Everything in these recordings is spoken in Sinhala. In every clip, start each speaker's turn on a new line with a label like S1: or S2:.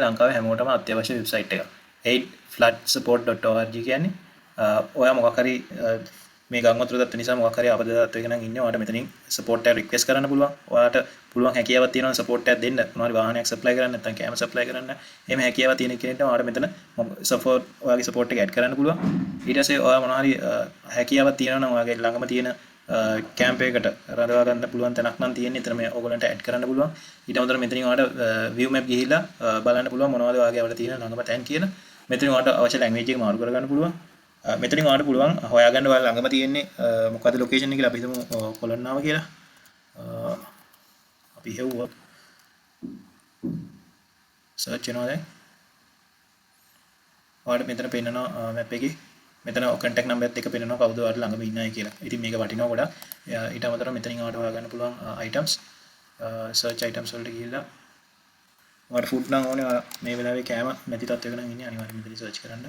S1: ලංකාවේ හැමෝටම අත්‍යවශ්‍ය වෙබ්සයිට් එක. 8floodsupport.org කියන්නේ ඔයා මොකක් හරි මේ ගංගොත්‍ර දත්ත නිසා මොකක් හරි අපද දත්ත එක නම් ඉන්නේ ඔයාලට මෙතනින් support එක request කරන්න පුළුවන්. ඔයාලට පුළුවන් හැකියාවක් තියෙනවා support එකක් දෙන්න. මොනවාරි වාහනයක් supply කරන්න නැත්නම් කැම supply කරන්න. එහෙම හැකියාවක් තියෙන කෙනෙක්ට ඔයාලට මෙතන support ඔයාගේ support එක add කරන්න පුළුවන්. ඊට පස්සේ ඔයා මොනවාරි හැකියාවක් තියෙනවා නම් ඔයාගේ ළඟම තියෙන කැම්ප් එකකට රඳවා ගන්න පුළුවන් තැනක් නම් තියෙන්නේ. එතන මේ ඕගොල්ලන්ට add කරන්න පුළුවන්. ඊට අමතරව මෙතනින් ඔයාලට view map ගිහිල්ලා බලන්න පුළුවන් මොනවද ඔයාගේ අවල තියෙන ළඟම තැන් කියලා. මෙතනින් ඔයාලට අවශ්‍ය language එක මාරු කරගන්න පුළුවන්. මෙතනින් ඔයාලට පුළුවන් හොයාගන්න ඔයාලා ළඟම තියෙන්නේ මොකද්ද location එක කියලා. අපි හිතමු කොළොන්නාව කියලා. අපි හෙව්වා search වෙනවා දැන්. ඔයාලට මෙතන පෙන්නනවා map එකේ මෙතන contact number එකත් එක පෙන්නනවා කවුද ඔයාලට ළඟම ඉන්නයි කියලා. ඉතින් මේක වටිනවා ගොඩක්. ඊට අමතරව මෙතනින් ඔයාලට හොයාගන්න පුළුවන් items search items වලට ගිහිල්ලා ඔයාලට food නම් ඕනේ මේ වෙලාවේ කෑම නැති තත්ත්වයක නම් ඉන්නේ අනිවාර්යයෙන් මෙතන search කරන්න.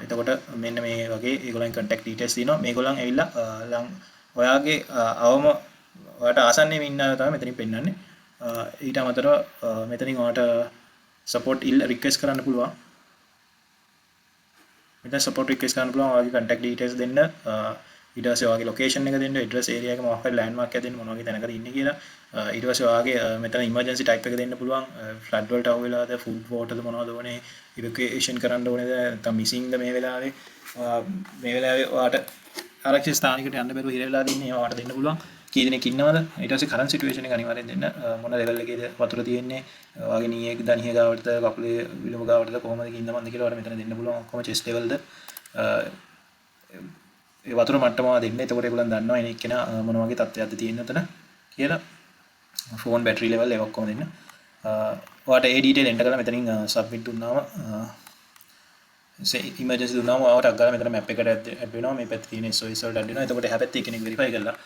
S1: එතකොට මෙන්න මේ වගේ ඒගොල්ලන් contact details තියෙනවා. මේගොල්ලන් ඇවිල්ලා ඔයාගේ අවම ඔයාට ආසන්නයේ ඉන්න අය තමයි මෙතනින් පෙන්නන්නේ. ඊට අමතරව මෙතනින් ඔයාට support request කරන්න පුළුවන්. මෙතන support request කරන්න පුළුවන් ඔයාගේ contact details දෙන්න. ඊට පස්සේ ඔයාගේ location එක දෙන්න, address area එක මොකක් හරි landmark එකක් දෙන්න මොන වගේ තැනකද ඉන්නේ කියලා. ඊට පස්සේ ඔයාගේ මෙතන emergency type එක දෙන්න පුළුවන්. flood වලට අහු වෙලාද, food water ද මොනවද ඕනේ, evacuation කරන්න ඕනේද, නැත්නම් missing ද මේ වෙලාවේ. මේ වෙලාවේ ඔයාට ආරක්ෂිත ස්ථානයකට යන්න බැරුව හිර වෙලා ඉන්නේ ඔයාට දෙන්න පුළුවන්. කී දෙනෙක් ඉන්නවද? ඊට පස්සේ current situation එක අනිවාර්යෙන් දෙන්න. මොන level එකේද වතුර තියෙන්නේ? ඔයාගේ නීයේ දණිය ගාවටද, කකුලේ විලුඹ ගාවටද කොහොමද ඉන්නවද කියලා ඔයාලට මෙතන දෙන්න පුළුවන්. ඔක්කොම chest level ද ඒ වතුර මට්ටම දෙන්න. එතකොට ඒගොල්ලන් දන්නවා එන එක්කෙනා මොන වගේ තත්ත්වයක්ද තියෙන්නේ උතන කියලා. phone battery level ඒක ඔක්කොම දෙන්න. ඔයාට ඒ detail enter කරලා මෙතනින් submit දුන්නාම emergency දුන්නාම ඔයාට අග්ගාලා මෙතන map එකට add වෙනවා. මේ පැත්තේ තියෙන SOS වලට add වෙනවා. එතකොට එහා පැත්තේ කෙනෙක් verify කරලා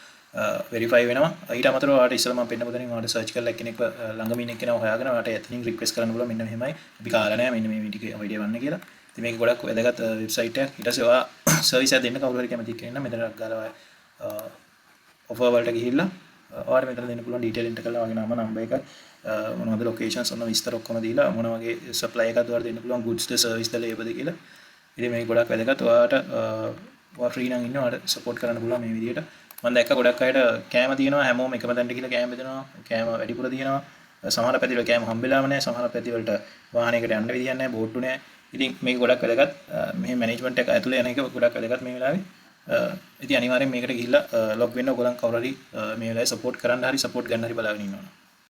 S1: verify වෙනවා. ඊට අමතරව ඔයාට ඉස්සෙල්ලා මම පෙන්නපු දෙනින් ඔයාට search කරලා කෙනෙක් ළඟම ඉන්න කෙනා හොයාගෙන ඔයාට එතනින් request කරන්න පුළුවන්. මෙන්න මෙහෙමයි අපි කාලා නැහැ මෙන්න මේ වීඩියෝ වන්න කියලා. ඉතින් මේක ගොඩක් වැදගත් වෙබ්සයිට් එකක්. ඊට පස්සේ ඔයා සර්විස් එකක් දෙන්න කවුරු හරි කැමති කෙනෙක් නම් මෙතන ගාලා ඔෆර් වලට ගිහිල්ලා ඔයාලට මෙතන දෙන්න පුළුවන් ඩීටේල් එන්ටර් කරලා ඔයාගේ නම නම්බර් එක මොනවද ලොකේෂන්ස් ඔන්න විස්තර ඔක්කොම දීලා මොන වගේ සප්ලයි එකක්ද ඔයාලට දෙන්න පුළුවන් goods ද service ද labor ද කියලා. ඉතින් මේක ගොඩක් වැදගත්. ඔයාට ඔයා ෆ්‍රී නම් ඉන්න ඔයාලට සපෝට් කරන්න පුළුවන් මේ විදිහට. මම දැක්ක ගොඩක් අයට කෑම තියෙනවා හැමෝම එකම තැනට ගිහලා කෑම බෙදනවා. කෑම වැඩිපුර තියෙනවා. සමහර පැතිවල කෑම හම්බෙලාම නැහැ. සමහර පැතිවලට වාහනයකට යන්න විදියක් නැහැ. බෝට්ටු නැහැ. ඉතින් මේක ගොඩක් වැදගත්. මේ මැනේජ්මන්ට් එක ඇතුලේ යන එක ගොඩක් වැදගත් මේ වෙලාවේ. ඉතින් අනිවාර්යෙන් මේකට ගිහිල්ලා ලොග් වෙන්න ඔයගොල්ලන් කවුරු හරි මේ වෙලාවේ සපෝට් කරන්න හරි සපෝට් ගන්න හරි බලාගෙන ඉන්නවා.